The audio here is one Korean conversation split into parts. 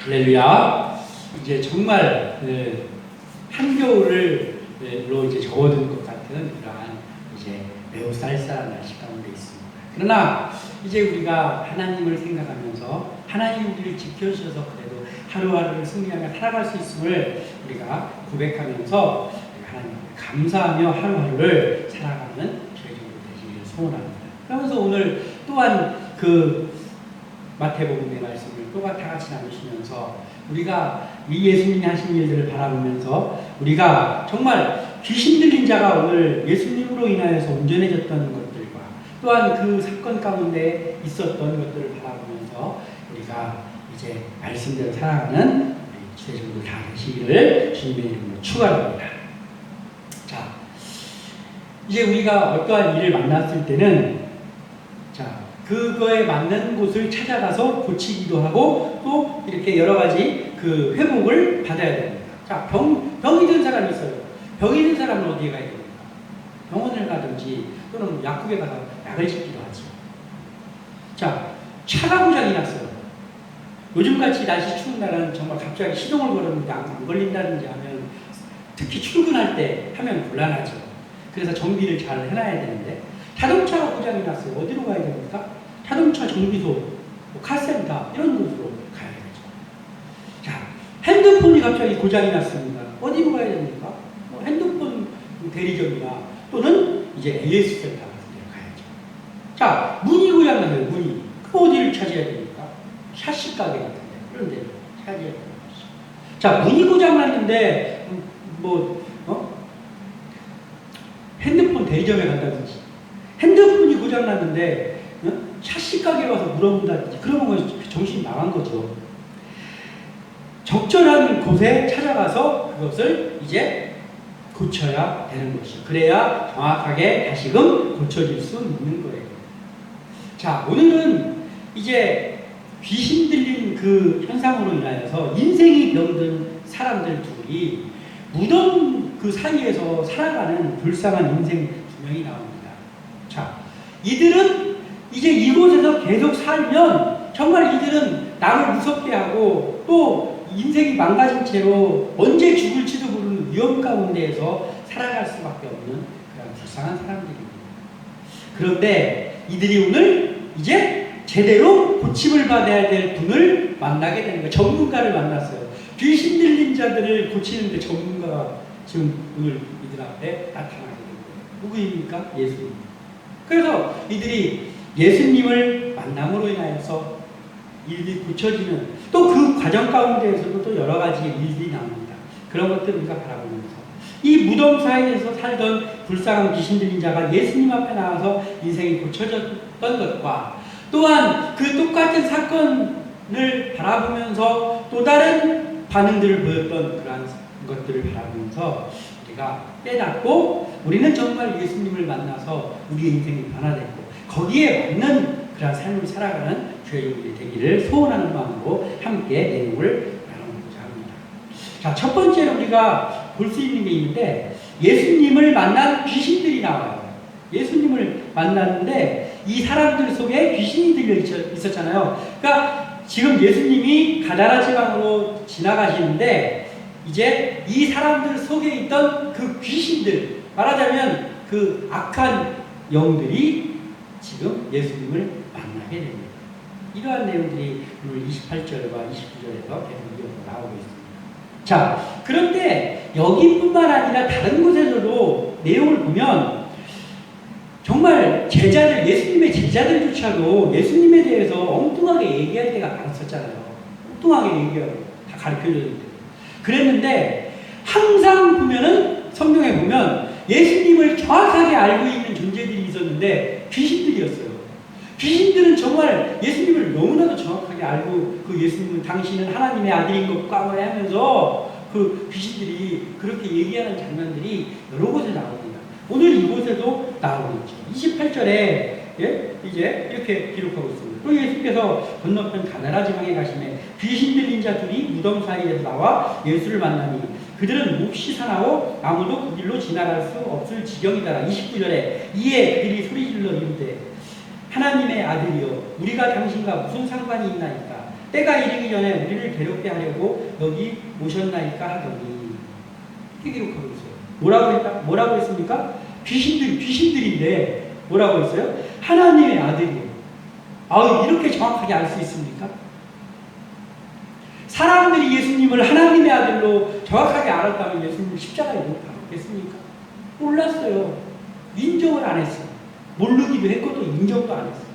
할렐루야. 이제 정말 한겨울로 이제 접어든 것 같은 그러한 이제 매우 쌀쌀한 날씨 가운데 있습니다. 그러나 이제 우리가 하나님을 생각하면서 하나님 우리를 지켜주셔서 그래도 하루하루를 승리하며 살아갈 수 있음을 우리가 고백하면서 하나님 감사하며 하루하루를 살아가는 저희들이 되시기를 소원합니다. 그러면서 오늘 또한 그 마태복음의 말씀을 또 다 같이 나누시면서 우리가 이 예수님이 하신 일들을 바라보면서 우리가 정말 귀신 들린 자가 오늘 예수님으로 인하여서 온전해졌던 것들과 또한 그 사건 가운데 있었던 것들을 바라보면서 우리가 이제 말씀대로 살아가는 우리 지체들도 다 되시기를 주님의 이름으로 축원합니다. 자, 이제 우리가 어떠한 일을 만났을 때는 그거에 맞는 곳을 찾아가서 고치기도 하고 또 이렇게 여러 가지 그 회복을 받아야 됩니다. 자, 병이 든 사람이 있어요. 병이 든 사람은 어디에 가야 됩니까? 병원을 가든지 또는 약국에 가서 약을 짓기도 하죠. 자, 차가 고장이 났어요. 요즘같이 날씨 추운 날은 정말 갑자기 시동을 걸었는데 안 걸린다든지 하면 특히 출근할 때 하면 곤란하죠. 그래서 정비를 잘 해놔야 되는데 자동차가 고장이 났어요. 어디로 가야 됩니까? 자동차 정비소, 카센터 이런 곳으로 가야 되죠. 자, 핸드폰이 갑자기 고장이 났습니다. 어디로 가야 됩니까? 핸드폰 대리점이나 또는 이제 AS 센터 같은 데 가야죠. 자, 문이 고장 났어요. 문이. 그 어디를 찾아야 됩니까? 샤시 가게 같은 데 그런 데를 찾아야 되는 것이죠. 자, 문이 고장 났는데 핸드폰 대리점에 간다든지 핸드폰이 고장 났는데 샤시 가게 와서 물어본다든지 그러면 정신이 나간 거죠. 적절한 곳에 찾아가서 그것을 이제 고쳐야 되는 것이죠. 그래야 정확하게 다시금 고쳐질 수 있는 거예요. 자, 오늘은 이제 귀신 들린 그 현상으로 인하여서 인생이 병든 사람들 둘이 무덤 그 사이에서 살아가는 불쌍한 인생 두 명이 나옵니다. 자, 이들은 이제 이곳에서 계속 살면 정말 이들은 남을 무섭게 하고 또 인생이 망가진 채로 언제 죽을지도 모르는 위험 가운데에서 살아갈 수밖에 없는 그런 불쌍한 사람들입니다. 그런데 이들이 오늘 이제 제대로 고침을 받아야 될 분을 만나게 되는 거예요. 전문가를 만났어요. 귀신 들린 자들을 고치는데 전문가가 지금 오늘 이들 앞에 나타나게 된 거예요. 누구입니까? 예수님. 그래서 이들이 예수님을 만남으로 인하여서 일이 고쳐지는 또 그 과정 가운데에서도 또 여러 가지 일들이 나옵니다. 그런 것들을 우리가 바라보면서 이 무덤 사이에서 살던 불쌍한 귀신 들린 자가 예수님 앞에 나와서 인생이 고쳐졌던 것과 또한 그 똑같은 사건을 바라보면서 또 다른 반응들을 보였던 그러한 것들을 바라보면서 우리가 깨닫고 우리는 정말 예수님을 만나서 우리의 인생이 변화됐고 거기에 맞는 그런 삶을 살아가는 교회들이 되기를 소원하는 마음으로 함께 내용을 나눠보고자 합니다. 자, 첫 번째로 우리가 볼 수 있는 게 있는데 예수님을 만난 귀신들이 나와요. 예수님을 만났는데 이 사람들 속에 귀신이 들려 있었잖아요. 그러니까 지금 예수님이 가다라 지방으로 지나가시는데 이제 이 사람들 속에 있던 그 귀신들, 말하자면 그 악한 영들이 지금 예수님을 만나게 됩니다. 이러한 내용들이 오늘 28절과 29절에서 계속 이어서 나오고 있습니다. 자, 그런데 여기뿐만 아니라 다른 곳에서도 내용을 보면 정말 제자들, 예수님의 제자들조차도 예수님에 대해서 엉뚱하게 얘기할 때가 많았었잖아요. 엉뚱하게 얘기하고 다 가르쳐줬는데. 그랬는데 항상 보면은 성경에 보면 예수님을 정확하게 알고 있는 존재들이 있었는데 귀신들이었어요. 귀신들은 정말 예수님을 너무나도 정확하게 알고 그 예수님은 당신은 하나님의 아들인 것과 하면서 그 귀신들이 그렇게 얘기하는 장면들이 여러 곳에 나옵니다. 오늘 이곳에도 나오고 있죠. 28절에 이제 이렇게 기록하고 있습니다. 또 예수께서 건너편 가나라 지방에 가시매 귀신 들린 자들이 무덤 사이에서 나와 예수를 만나니 그들은 몹시 사나워 아무도 그 길로 지나갈 수 없을 지경이더라. 29절에 이에 그들이 소리질러 이르되 하나님의 아들이여 우리가 당신과 무슨 상관이 있나이까 때가 이르기 전에 우리를 괴롭게 하려고 여기 오셨나이까 하더니 이렇게 기록하고 있어요. 뭐라고 했습니까? 귀신들인데 뭐라고 했어요? 하나님의 아들이에요. 이렇게 정확하게 알 수 있습니까? 사람들이 예수님을 하나님의 아들로 정확하게 알았다면 예수님 십자가에 못 박았겠습니까? 몰랐어요. 인정을 안 했어요. 모르기도 했고 또 인정도 안 했어요.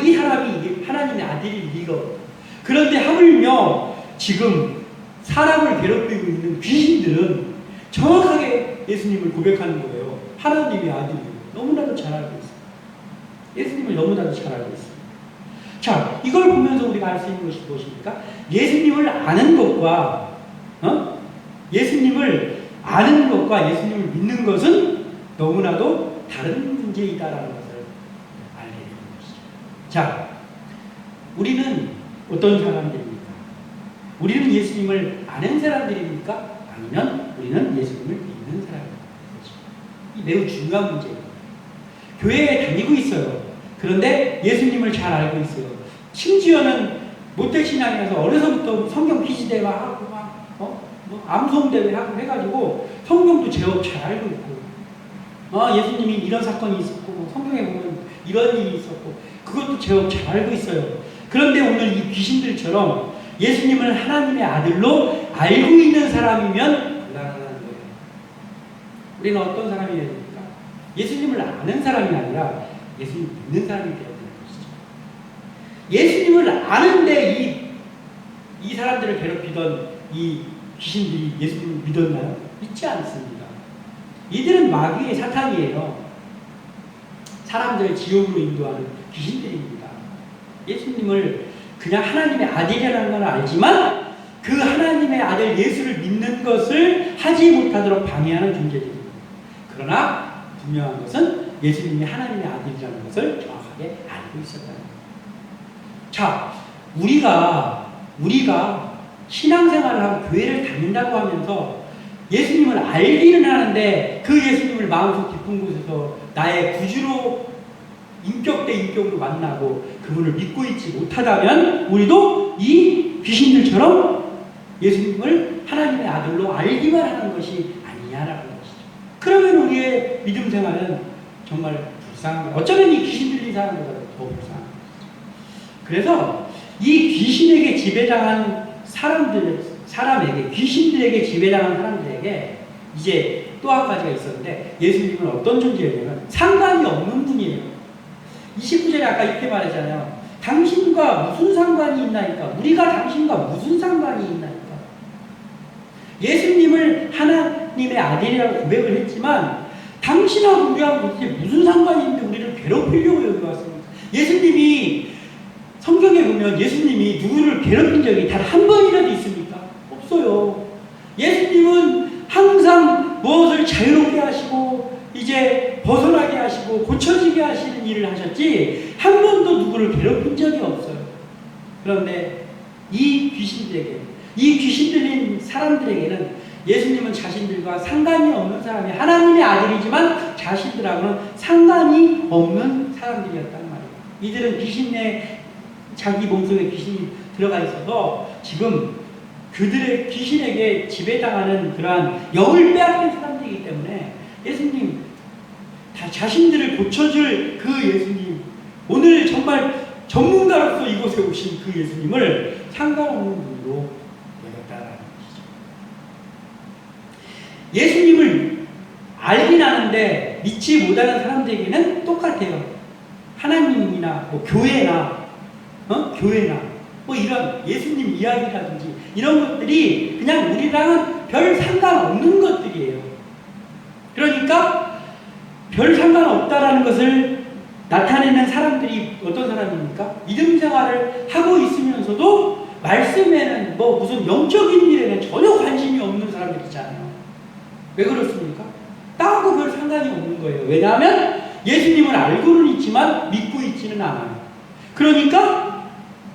이 사람이 이게 하나님의 아들일 리가 없어요. 그런데 하물며 지금 사람을 괴롭히고 있는 귀신들은 정확하게 예수님을 고백하는 거예요. 하나님의 아들이에요. 너무나도 잘 알고 있어요. 예수님을 너무나도 잘 알고 있어요. 자, 이걸 보면서 우리가 알 수 있는 것이 무엇입니까? 예수님을 아는 것과 예수님을 아는 것과 예수님을 믿는 것은 너무나도 다른 문제이다라는 것을 알게 되는 것이죠. 자, 우리는 어떤 사람들입니까? 우리는 예수님을 아는 사람들입니까? 아니면 우리는 예수님을 믿는 사람입니까? 이 매우 중요한 문제입니다. 교회에 다니고 있어요. 그런데 예수님을 잘 알고 있어요. 심지어는 모태신앙이라서 어려서부터 성경 퀴즈 대회 하고 암송 대회 하고 해가지고 성경도 제법 잘 알고 있고 예수님이 이런 사건이 있었고 성경에 보면 이런 일이 있었고 그것도 제법 잘 알고 있어요. 그런데 오늘 이 귀신들처럼 예수님을 하나님의 아들로 알고 있는 사람이면 불가능한 거예요. 우리는 어떤 사람이어야 됩니까? 예수님을 아는 사람이 아니라 예수님을 믿는 사람이 되어야 되는 것이죠. 예수님을 아는데 이 사람들을 괴롭히던 이 귀신들이 예수님을 믿었나요? 믿지 않습니다. 이들은 마귀의 사탄이에요. 사람들을 지옥으로 인도하는 귀신들입니다. 예수님을 그냥 하나님의 아들이라는 건 알지만 그 하나님의 아들 예수를 믿는 것을 하지 못하도록 방해하는 존재들입니다. 그러나 분명한 것은 예수님이 하나님의 아들이라는 것을 정확하게 알고 있었다는 거예요. 자, 우리가 신앙생활을 하고 교회를 다닌다고 하면서 예수님을 알기는 하는데 그 예수님을 마음속 깊은 곳에서 나의 구주로 인격 대 인격으로 만나고 그분을 믿고 있지 못하다면 우리도 이 귀신들처럼 예수님을 하나님의 아들로 알기만 하는 것이 아니냐라는 것이죠. 그러면 우리의 믿음 생활은 정말 불쌍한 거예요. 어쩌면 이 귀신 들린 사람보다 더 불쌍한 것이죠. 그래서 이 귀신에게 지배당한 사람에게 귀신들에게 지배당한 사람들에게 이제 또 한 가지가 있었는데 예수님은 어떤 존재냐면 상관이 없는 분이에요. 29절에 아까 이렇게 말했잖아요. 당신과 무슨 상관이 있나이까? 우리가 당신과 무슨 상관이 있나이까? 예수님을 하나님의 아들이라고 고백을 했지만 당신하고 우리하고 도대체 무슨 상관이 있는데 우리를 괴롭히려고 여기 왔습니까? 예수님이 성경에 보면 예수님이 누구를 괴롭힌 적이 단 한 번이라도 있습니까? 없어요. 예수님은 항상 무엇을 자유롭게 하시고 이제 벗어나게 하시고 고쳐지게 하시는 일을 하셨지 한 번도 누구를 괴롭힌 적이 없어요. 그런데 이 귀신 들린 사람들에게는 예수님은 자신들과 상관이 없는 사람이 하나님의 아들이지만 자신들하고는 상관이 없는 사람들이었단 말이에요. 이들은 귀신의 자기 몸속에 귀신이 들어가 있어서 지금 그들의 귀신에게 지배당하는 그러한 영을 빼앗긴 사람들이기 때문에 예수님 다 자신들을 고쳐줄 그 예수님, 오늘 정말 전문가로서 이곳에 오신 그 예수님을 상관없는 분으로 여겼다라는 것이죠. 예수님을 알긴 아는데 믿지 못하는 사람들에게는 똑같아요. 하나님이나 뭐 교회나 뭐 이런 예수님 이야기라든지 이런 것들이 그냥 우리랑은 별 상관없는 것들이에요. 그러니까 별 상관없다라는 것을 나타내는 사람들이 어떤 사람입니까? 믿음 생활을 하고 있으면서도 말씀에는 뭐 무슨 영적인 일에는 전혀 관심이 없는 사람들 있잖아요. 왜 그렇습니까? 나하고 별 상관이 없는 거예요. 왜냐하면 예수님을 알고는 있지만 믿고 있지는 않아요. 그러니까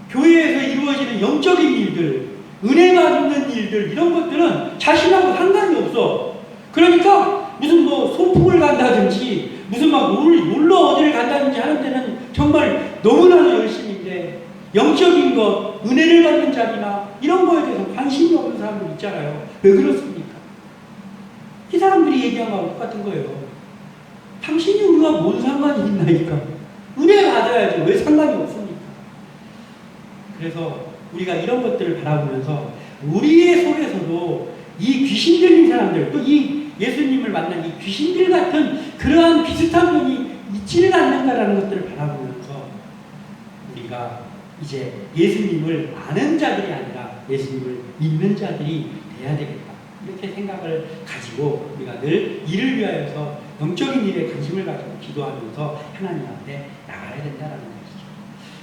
교회에서 이루어지는 영적인 일들, 은혜 받는 일들 이런 것들은 자신하고 상관이 없어. 그러니까 무슨 뭐 소풍을 간다든지 무슨 막 놀러 어디를 간다든지 하는 데는 정말 너무나도 열심인데 영적인 것, 은혜를 받는 자리나 이런 거에 대해서 관심이 없는 사람들 있잖아요. 왜 그렇습니까? 이 사람들이 얘기한 거하고 똑같은 거예요. 당신이 우리가 뭔 상관이 있나니까. 은혜 받아야지. 왜 상관이 없습니까? 그래서 우리가 이런 것들을 바라보면서 우리의 속에서도 이 귀신 들린 사람들, 또 이 예수님을 만난 이 귀신들 같은 그러한 비슷한 면이 있지는 않는가라는 것들을 바라보면서 우리가 이제 예수님을 아는 자들이 아니라 예수님을 믿는 자들이 돼야 되겠다. 이렇게 생각을 가지고 우리가 늘 이를 위하여서 영적인 일에 관심을 가지고 기도하면서 하나님 앞에 나가야 된다는 것이죠.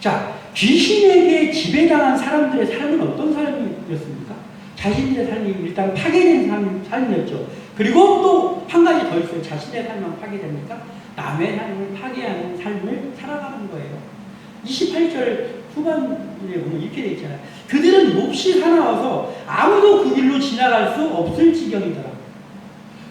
자, 귀신에게 지배당한 사람들의 삶은 어떤 삶이었습니까? 자신들의 삶이 일단 파괴된 삶이었죠. 그리고 또 한 가지 더 있어요. 자신의 삶만 파괴됩니까? 남의 삶을 파괴하는 삶을 살아가는 거예요. 28절 후반에 보면 이렇게 되어 있잖아요. 그들은 몹시 사나워서 아무도 그 길로 지나갈 수 없을 지경이더라.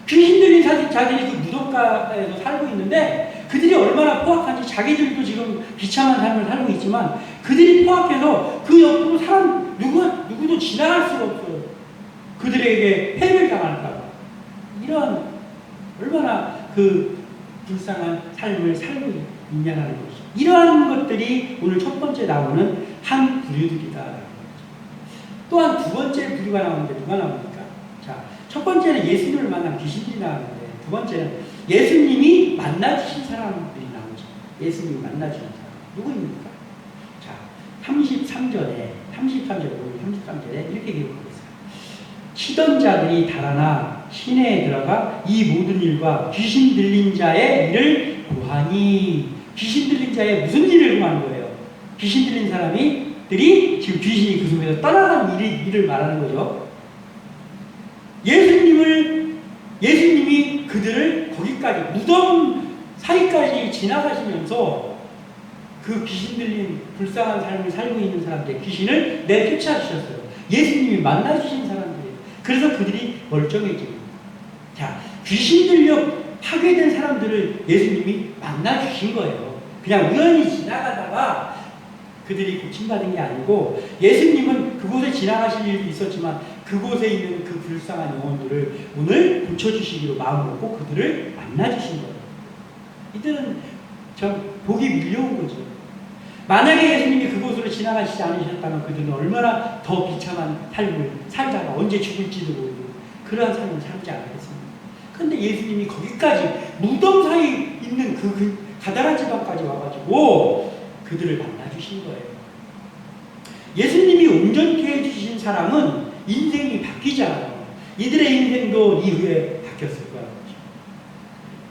귀신 들린 자들이 그 무덤가에서 살고 있는데 그들이 얼마나 포악한지 자기들도 지금 비참한 삶을 살고 있지만 그들이 포악해서 그 옆으로 사람 누구도 지나갈 수가 없어요. 그들에게 해를 당할까 봐. 이런 얼마나 그 불쌍한 삶을 살고 있냐는 것이죠. 이러한 것들이 오늘 첫 번째 나오는 한 부류들이다. 또한 두 번째 부류가 나오는데 누가 나옵니까? 자, 첫 번째는 예수님을 만난 귀신들이 나오는데 두 번째는 예수님이 만나주신 사람들이 나오죠. 예수님이 만나주신 사람. 누구입니까? 자, 33절에 이렇게 기록하고 있어요. 치던 자들이 달아나 시내에 들어가 이 모든 일과 귀신 들린 자의 일을 고하니. 귀신 들린 자의 무슨 일을 구하는 거예요? 귀신 들린 사람들이 지금 귀신이 그 속에서 떠나간 일을 말하는 거죠. 예수님이 그들을 거기까지 무덤 사이까지 지나가시면서 그 귀신 들린 불쌍한 삶을 살고 있는 사람들 귀신을 내쫓아주셨어요. 예수님이 만나주신 사람들이에요. 그래서 그들이 멀쩡해집니다. 자, 귀신 들려 파괴된 사람들을 예수님이 만나주신 거예요. 그냥 우연히 지나가다가 그들이 고침받은 게 아니고 예수님은 그곳에 지나가실 일도 있었지만 그곳에 있는 그 불쌍한 영혼들을 오늘 고쳐주시기로 마음먹고 그들을 만나주신 거예요. 이들은 참 복이 밀려온 거죠. 만약에 예수님이 그곳으로 지나가시지 않으셨다면 그들은 얼마나 더 비참한 삶을 살다가 언제 죽을지도 모르고 그러한 삶을 살지 않았겠습니까? 그런데 예수님이 거기까지 무덤 사이 있는 그 가다라 지방까지 와가지고 그들을 만나주신 거예요. 예수님이 온전케 해주신 사람은 인생이 바뀌잖아요. 이들의 인생도 이후에 바뀌었을 거예요.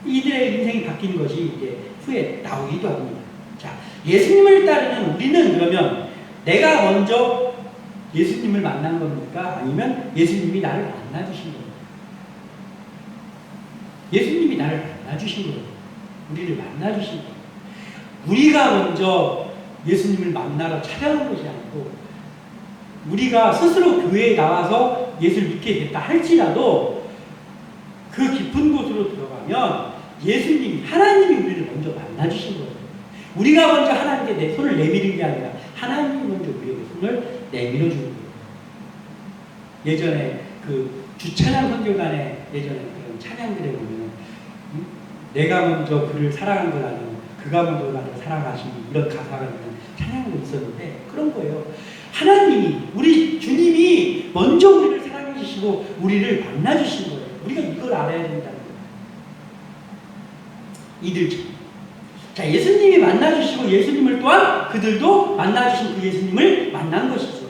이들의 인생이 바뀐 것이 이제 후에 나오기도 합니다. 자, 예수님을 따르는 우리는 그러면 내가 먼저 예수님을 만난 겁니까? 아니면 예수님이 나를 만나주신 겁니까? 예수님이 나를 만나주신 거예요. 우리를 만나주신 거예요. 우리가 먼저 예수님을 만나러 찾아간 것이 아니고 우리가 스스로 교회에 나와서 예수를 믿게 됐다 할지라도 그 깊은 곳으로 들어가면 예수님, 하나님이 우리를 먼저 만나주신 거예요. 우리가 먼저 하나님께 내 손을 내미는 게 아니라 하나님이 먼저 우리에게 손을 내밀어 주는 거예요. 예전에 그 주찬양 선교단의 예전에 그런 찬양들에 보면 내가 먼저 그를 사랑한 것 아니고 그가 먼저 나를 사랑하시니 이런 가사가 있는 찬양도 있었는데 그런 거예요. 하나님이 우리 주님이 먼저 우리를 사랑해 주시고 우리를 만나 주신 거예요. 우리가 이걸 알아야 된다는 거예요. 이들처럼. 자, 예수님이 만나 주시고 예수님을 또한 그들도 만나 주신 그 예수님을 만난 것이죠.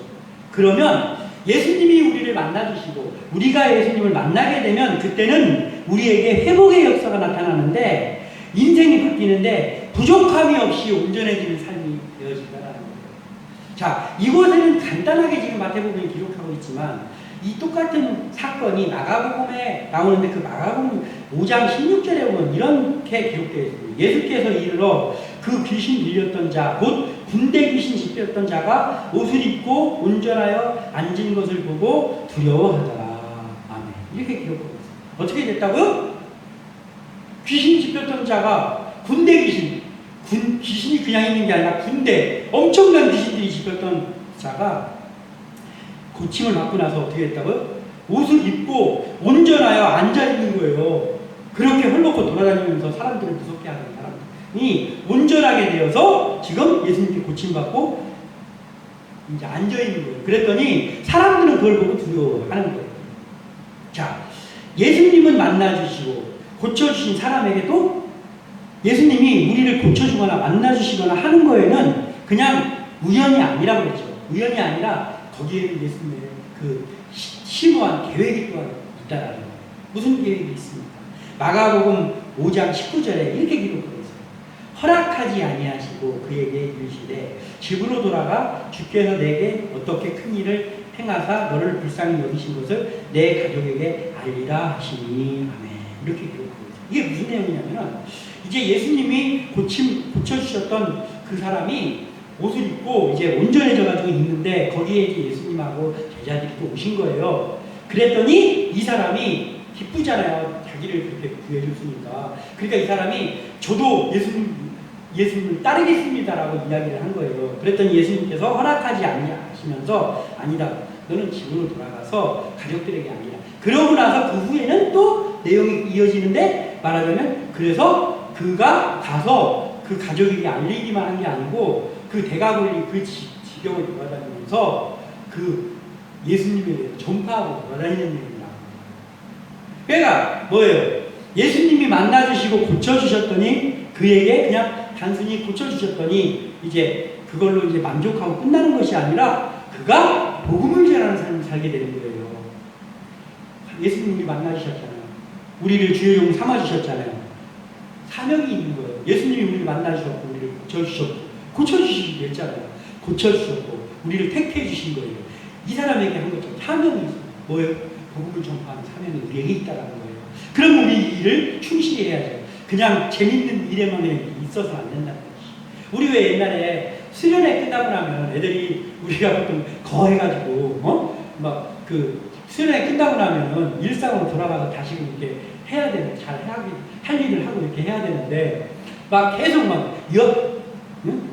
그러면 예수님이 우리를 만나 주시고 우리가 예수님을 만나게 되면 그때는 우리에게 회복의 역사가 나타나는데 인생이 바뀌는데 부족함이 없이 온전해지는 삶이 되어진다는 거예요. 자, 이곳에는 간단하게 지금 마태복음이 기록하고 있지만 이 똑같은 사건이 마가복음에 나오는데 그 마가복음 5장 16절에 보면 이렇게 기록되어 있습니다. 예수께서 이르러 그 귀신 들렸던 자, 곧 군대 귀신 씹혔던 자가 옷을 입고 온전하여 앉은 것을 보고 두려워하더라. 아멘. 이렇게 기록하고 있습니다. 어떻게 됐다고요? 귀신 씹혔던 자가 군대 귀신, 귀신이 그냥 있는 게 아니라 군대, 엄청난 귀신들이 씹혔던 자가 고침을 받고 나서 어떻게 했다고요? 옷을 입고 온전하여 앉아있는 거예요. 그렇게 헐벗고 돌아다니면서 사람들을 무섭게 하는 사람이 온전하게 되어서 지금 예수님께 고침받고 이제 앉아있는 거예요. 그랬더니 사람들은 그걸 보고 두려워하는 거예요. 자, 예수님은 만나주시고 고쳐주신 사람에게도 예수님이 우리를 고쳐주거나 만나주시거나 하는 거에는 그냥 우연이 아니라고 그랬죠. 우연이 아니라 거기에는 예수님의 그 심오한 계획이 또한 있다라는 거예요. 무슨 계획이 있습니까? 마가복음 5장 19절에 이렇게 기록되어 있어요. 허락하지 아니하시고 그에게 이르시되 집으로 돌아가 주께서 내게 어떻게 큰 일을 행하사 너를 불쌍히 여기신 것을 내 가족에게 알리라 하시니 아멘. 이렇게 기록되어 있어요. 이게 무슨 내용이냐면은 이제 예수님이 고쳐주셨던 그 사람이 옷을 입고 이제 온전해져가지고 있는데 거기에 이제 예수님하고 제자들이 또 오신 거예요. 그랬더니 이 사람이 기쁘잖아요. 자기를 그렇게 구해줬으니까. 그러니까 이 사람이 저도 예수님을 따르겠습니다라고 이야기를 한 거예요. 그랬더니 예수님께서 허락하지 아니하시면서 아니다. 너는 집으로 돌아가서 가족들에게 알리라. 그러고 나서 그 후에는 또 내용이 이어지는데 말하자면 그래서 그가 가서 그 가족에게 알리기만 한 게 아니고 그 대가볼리 그 지경을 돌아다니면서 그 예수님에 대해 전파하고 돌아다니는 일입니다. 그러니까 뭐예요? 예수님이 만나주시고 고쳐주셨더니 그에게 그냥 단순히 고쳐주셨더니 이제 그걸로 이제 만족하고 끝나는 것이 아니라 그가 복음을 전하는 삶을 살게 되는 거예요. 예수님이 만나주셨잖아요. 우리를 주의 종 삼아주셨잖아요. 사명이 있는 거예요. 예수님이 우리를 만나주셨고 우리를 고쳐주시기로 했잖아요. 고쳐주셨고 우리를 택해 주신 거예요. 이 사람에게 한 것처럼 사명이 있어요. 뭐예요? 복음을 전파하는 사명이 우리에게 있다는 거예요. 그럼 우리 이 일을 충실히 해야죠. 그냥 재밌는 일에만 있어서는 안 된다는 것이. 우리 왜 옛날에 수련회 끝나고 나면 애들이 우리가 보통 거해가지고 막 그 수련회 끝나고 나면은 일상으로 돌아가서 다시 이렇게 해야 되는 할 일을 하고 이렇게 해야 되는데 막 계속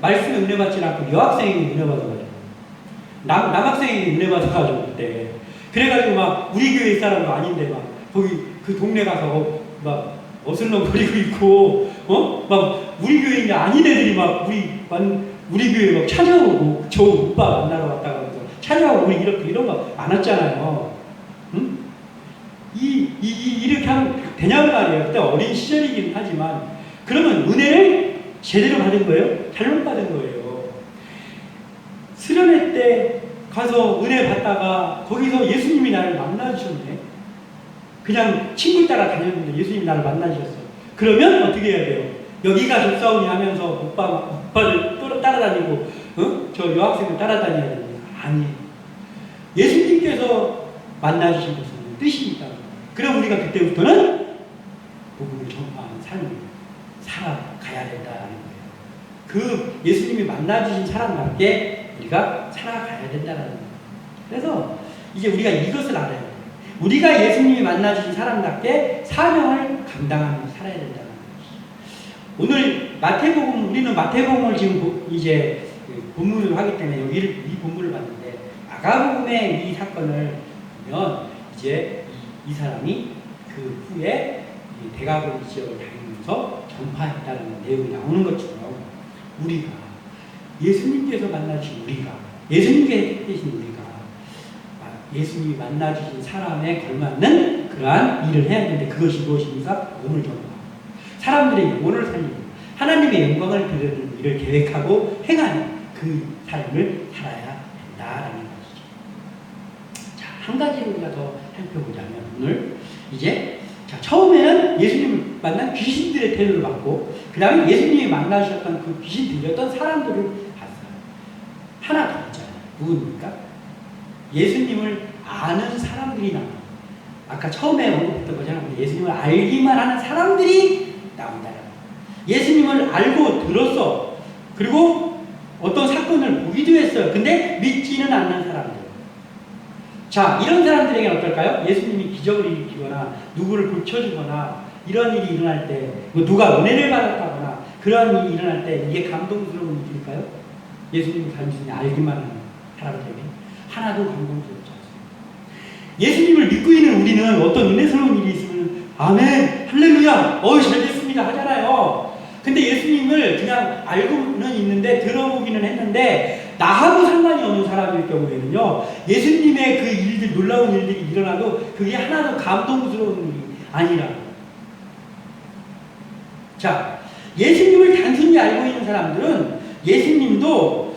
말씀에 은혜 받지 않고 여학생에게 은혜 받아가지고 남학생에게 은혜 받아가지고 그때 그래가지고 막 우리 교회 사람도 아닌데 막 거기 그 동네 가서 막 어슬렁거리고 있고 막 우리 교회인데 아닌 애들이 막 우리 교회 막 찾아오고 저 오빠 만나러 왔다가 찾아오고 이런 거 많았잖아요. 응? 이렇게 하면 되냐고 말이에요. 그때 어린 시절이긴 하지만 그러면 은혜를 제대로 받은 거예요? 잘못 받은 거예요. 수련회 때 가서 은혜 받다가 거기서 예수님이 나를 만나주셨네. 그냥 친구 따라 다녔는데 예수님이 나를 만나주셨어요. 그러면 어떻게 해야 돼요? 여기가 접사오니 하면서 오빠를 따라다니고 저 여학생을 따라다녀야 됩니다. 아니에요. 예수님께서 만나주신 것은 뜻이 있다는 거예요. 그럼 우리가 그때부터는 복음을 전파하는 삶을 살아가야 된다는 거예요. 그 예수님이 만나주신 사람답게 우리가 살아가야 된다는 거예요. 그래서 이제 우리가 이것을 알아야 돼요. 우리가 예수님이 만나주신 사람답게 사명을 감당하며 살아야 된다는 것이죠. 오늘 우리는 마태복음을 지금 이제 본문을 하기 때문에 이 본문을 봤는데 마가복음의 이 사건을 보면 이제 이 사람이 그 후에 대가볼리 지역을 다니면서 전파했다는 내용이 나오는 것처럼 우리가 예수님께서 만나주신 예수님께 계신 우리가 예수님이 만나주신 사람에 걸맞는 그러한 일을 해야 되는데 그것이 무엇입니까? 복음을 전파하고 사람들의 영혼을 살리고 하나님의 영광을 드리는 일을 계획하고 행하는 그 삶을 살아야 된다라는 것이죠. 자, 한 가지를 우리가 더 살펴보자면 오늘 이제 처음에는 예수님을 만난 귀신들의 태도를 받고 그 다음에 예수님이 만나주셨던 그 귀신 들렸던 사람들을 봤어요. 하나 더 있잖아요. 누굽니까? 예수님을 아는 사람들이 나와요. 아까 처음에 언급했던 것처럼 예수님을 알기만 하는 사람들이 나온다. 예수님을 알고 들었어. 그리고 어떤 사건을 보기도 했어요. 근데 믿지는 않는 사람들. 자, 이런 사람들에게는 어떨까요? 예수님이 기적을 일으키거나 누구를 고쳐주거나 이런 일이 일어날 때 누가 은혜를 받았다거나 그런 일이 일어날 때 이게 감동스러운 일일까요? 예수님을 단순히 알기만 하는 사람들에게 하나도 감동스럽지 않습니다. 예수님을 믿고 있는 우리는 어떤 은혜스러운 일이 있으면 아멘, 할렐루야, 잘 됐습니다 하잖아요. 근데 예수님을 그냥 알고는 있는데 들어보기는 했는데 나하고 상관이 없는 사람일 경우에는요, 예수님의 그 일들, 놀라운 일들이 일어나도 그게 하나도 감동스러운 일이 아니라. 자, 예수님을 단순히 알고 있는 사람들은 예수님도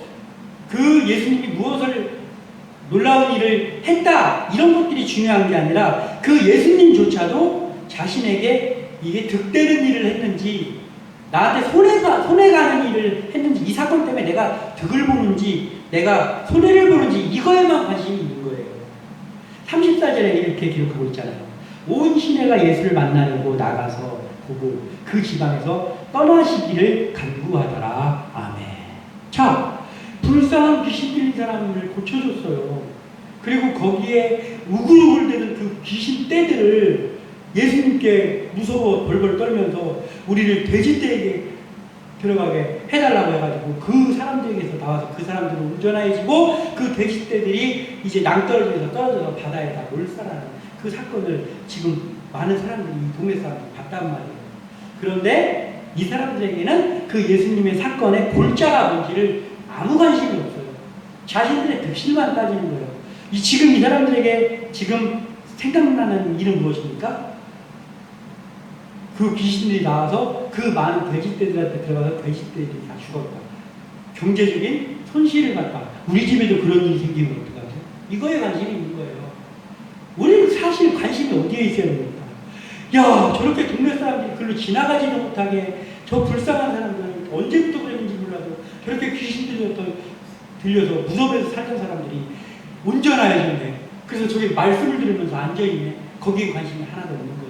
그 예수님이 무엇을 놀라운 일을 했다 이런 것들이 중요한 게 아니라 그 예수님조차도 자신에게 이게 득되는 일을 했는지, 나한테 손해가는 일을 했는지, 이 사건 때문에 내가 득을 보는지 내가 손해를 보는지 이거에만 관심이 있는 거예요. 34절에 이렇게 기록하고 있잖아요. 온 시내가 예수를 만나려고 나가서 보고 그 지방에서 떠나시기를 간구하더라. 아멘. 자, 불쌍한 귀신 들린 사람을 고쳐줬어요. 그리고 거기에 우글우글대는 그 귀신 떼들을 예수님께 무서워 벌벌 떨면서 우리를 돼지떼에게 들어가게 해달라고 해가지고 그 사람들에게서 나와서 그 사람들을 운전하여지고 그 돼지떼들이 이제 낭떠러지에서 떨어져서 바다에다 몰살하는 그 사건을 지금 많은 사람들이, 이 동네 사람들이 봤단 말이에요. 그런데 이 사람들에게는 그 예수님의 사건의 골자가 뭔지를 아무 관심이 없어요. 자신들의 득실만 따지는 거예요. 지금 이 사람들에게 지금 생각나는 일은 무엇입니까? 그 귀신들이 나와서 그 많은 돼지떼들한테 들어가서 돼지떼들이 다 죽었다. 경제적인 손실을 봤다. 우리 집에도 그런 일이 생기면 어떡하죠? 이거에 관심이 있는 거예요. 우리는 사실 관심이 어디에 있어야 됩니까? 야, 저렇게 동네 사람들이 글로 지나가지도 못하게 저 불쌍한 사람들은 언제부터 그랬는지 몰라도 저렇게 귀신 들려서 무섭에서 살던 사람들이 운전하여졌네. 그래서 저기 말씀을 들으면서 앉아있네. 거기에 관심이 하나도 없는 거예요.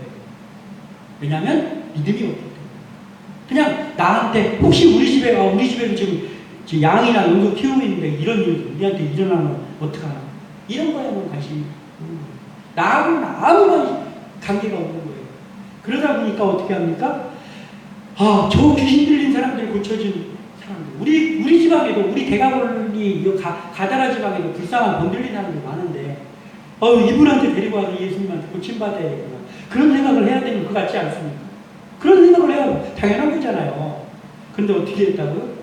왜냐하면 믿음이 없기 때문에. 그냥 나한테 혹시 우리 집에도 지금 양이나 농도 키우고 있는데 이런 일 우리한테 일어나면 어떡하나, 이런 거에만 관심이 없는 거예요. 나하고는 아무 관계가 없는 거예요. 그러다 보니까 어떻게 합니까? 저 귀신 들린 사람들 고쳐진 사람들, 우리 지방에도, 우리 대가벌리 가다라 지방에도 불쌍한 돈 들린 사람들 많은데 이분한테 데리고 와서 예수님한테 고침받아야겠구나, 그런 생각을 해야 되는 것 같지 않습니까? 그런 생각을 해야 당연한 거잖아요. 그런데 어떻게 했다고요?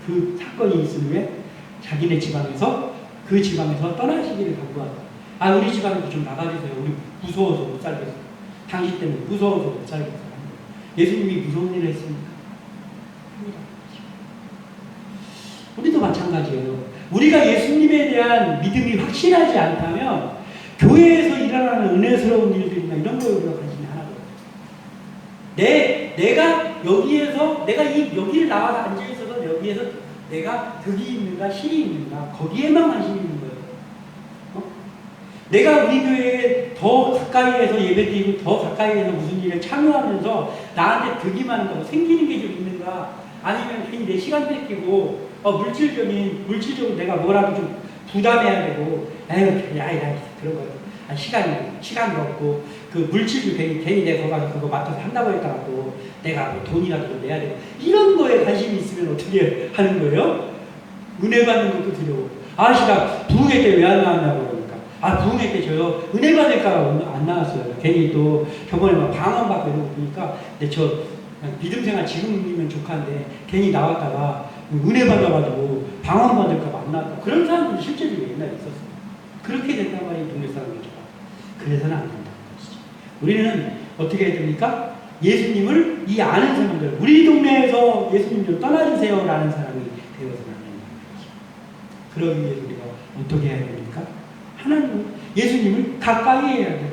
그 사건이 있은 후에 자기네 지방에서, 그 지방에서 떠나시기를 간구하다. 우리 지방에도 좀 나가주세요. 우리 무서워서 못 살겠어요. 당신 때문에 무서워서 못 살겠어요. 예수님이 무서운 일을 했습니까? 우리도 마찬가지예요. 우리가 예수님에 대한 믿음이 확실하지 않다면 교회에서 일어나는 은혜스러운 일들이나 이런 거에 우리가 관심이 하나도 없어요. 내가 여기에서, 여기를 나와서 앉아있어서 여기에서 내가 덕이 있는가 실이 있는가, 거기에만 관심이 있는 거예요. 내가 우리 교회에 더 가까이에서 예배드리고 더 가까이에서 무슨 일에 참여하면서 나한테 덕이 많은가, 생기는 게 좀 있는가, 아니면 괜히 내 시간 뺏기고 물질적으로 내가 뭐라도 좀 부담해야 되고, 그런 거예요. 시간도 없고, 그 물질도 괜히 내가 가서 그거 맡아서 한다고 했다가 또 내가 뭐 돈이라도 좀 내야 되고, 이런 거에 관심이 있으면 어떻게 하는 거예요? 은혜 받는 것도 두려워. 아저씨가 부흥회 때 왜 안 나왔냐고 그러니까, 부흥회 때 저요 은혜 받을까 안 나왔어요. 괜히 또 저번에 막 방언받고 이러고 보니까, 근데 저 믿음생활 지금이면 족한데 괜히 나왔다가 은혜 받아가지고 방언 받을까 봐 안 나왔다. 그런 사람들이 실제로 옛날에 있었어요. 그렇게 된단 말이에요, 동네 사람들처럼. 그래서는 안 된다는 것이죠. 우리는 어떻게 해야 됩니까? 예수님을 이 아는 사람들, 우리 동네에서 예수님 좀 떠나주세요 라는 사람이 되어서는 안 된다는 거죠. 그러기 위해서 우리가 어떻게 해야 됩니까? 하나님, 예수님을 가까이 해야 돼요.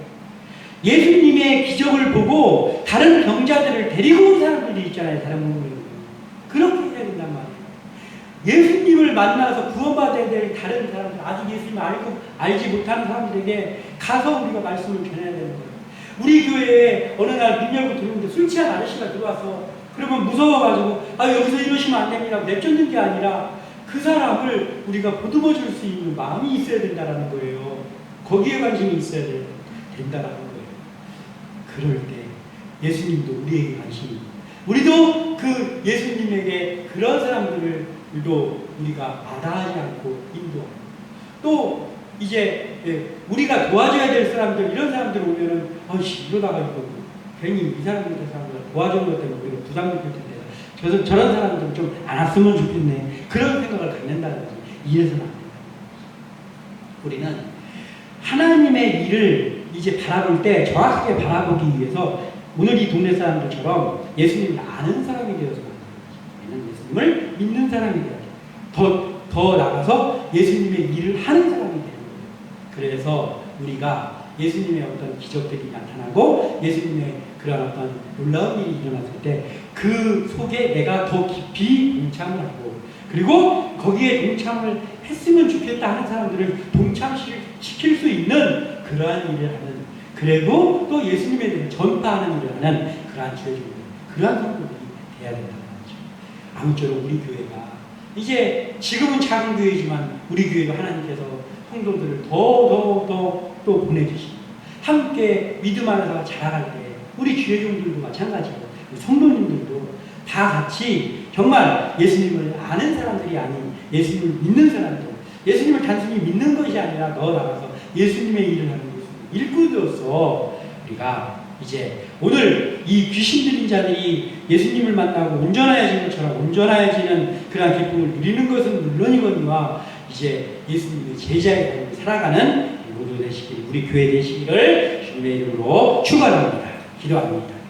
예수님의 기적을 보고 다른 병자들을 데리고 온 사람들이 있잖아요. 다른 몸으로. 그렇게 해야 된단 말이에요. 예수님을 만나서 구원받아야 될 다른 사람들, 아직 예수님을 알지 못하는 사람들에게 가서 우리가 말씀을 전해야 되는 거예요. 우리 교회에 어느 날 문 열고 들어오는데 술 취한 아저씨가 들어와서, 그러면 무서워가지고 여기서 이러시면 안 됩니다 내쫓는 게 아니라 그 사람을 우리가 보듬어 줄 수 있는 마음이 있어야 된다는 거예요. 거기에 관심이 있어야 된다는 거예요. 그럴 때 예수님도 우리에게 관심이, 우리도 그 예수님에게 그런 사람들도 우리가 마다하지 않고 인도하고 또 이제 우리가 도와줘야 될 사람들 이런 사람들 오면은 아이씨 이러다가 이거 괜히 이 사람들 도와주는 것 때문에 우리가 부담 느낄 텐데 저런 사람들은 좀 안 왔으면 좋겠네 그런 생각을 갖는다든지 이래서는 안 된다. 우리는 하나님의 일을 이제 바라볼 때 정확하게 바라보기 위해서 오늘 이 동네 사람들처럼 예수님을 아는 사람이 되어서 우리는 예수님을 믿는 사람이 되어야 더 나가서 예수님의 일을 하는 사람이 되는 거예요. 그래서 우리가 예수님의 어떤 기적들이 나타나고 예수님의 그런 어떤 놀라운 일이 일어났을 때 그 속에 내가 더 깊이 동참을 하고 그리고 거기에 동참을 했으면 좋겠다 하는 사람들을 동참시킬 수 있는 그러한 일을 하는 그리고 또 예수님에 대해 전파하는 일을 하는 그러한 주의종들 그러한 성도들이 돼야 된다는 거죠. 아무쪼록 우리 교회가 이제 지금은 작은 교회지만 우리 교회가 하나님께서 성도들을 더 또 보내주시고 함께 믿음 안에서 자라갈 때 우리 주의종들도 마찬가지고 성도님들도 다 같이 정말 예수님을 아는 사람들이 아닌 예수님을 믿는 사람들 예수님을 단순히 믿는 것이 아니라 더 나가서 예수님의 일을 하는 일꾼으로서 우리가 이제 오늘 이 귀신 들린 자들이 예수님을 만나고 온전해지는 것처럼 온전해지는 그런 기쁨을 누리는 것은 물론이거니와 이제 예수님의 제자의 삶을 살아가는 모두 되시기를 우리 교회 되시기를 주님의 이름으로 축원합니다. 기도합니다.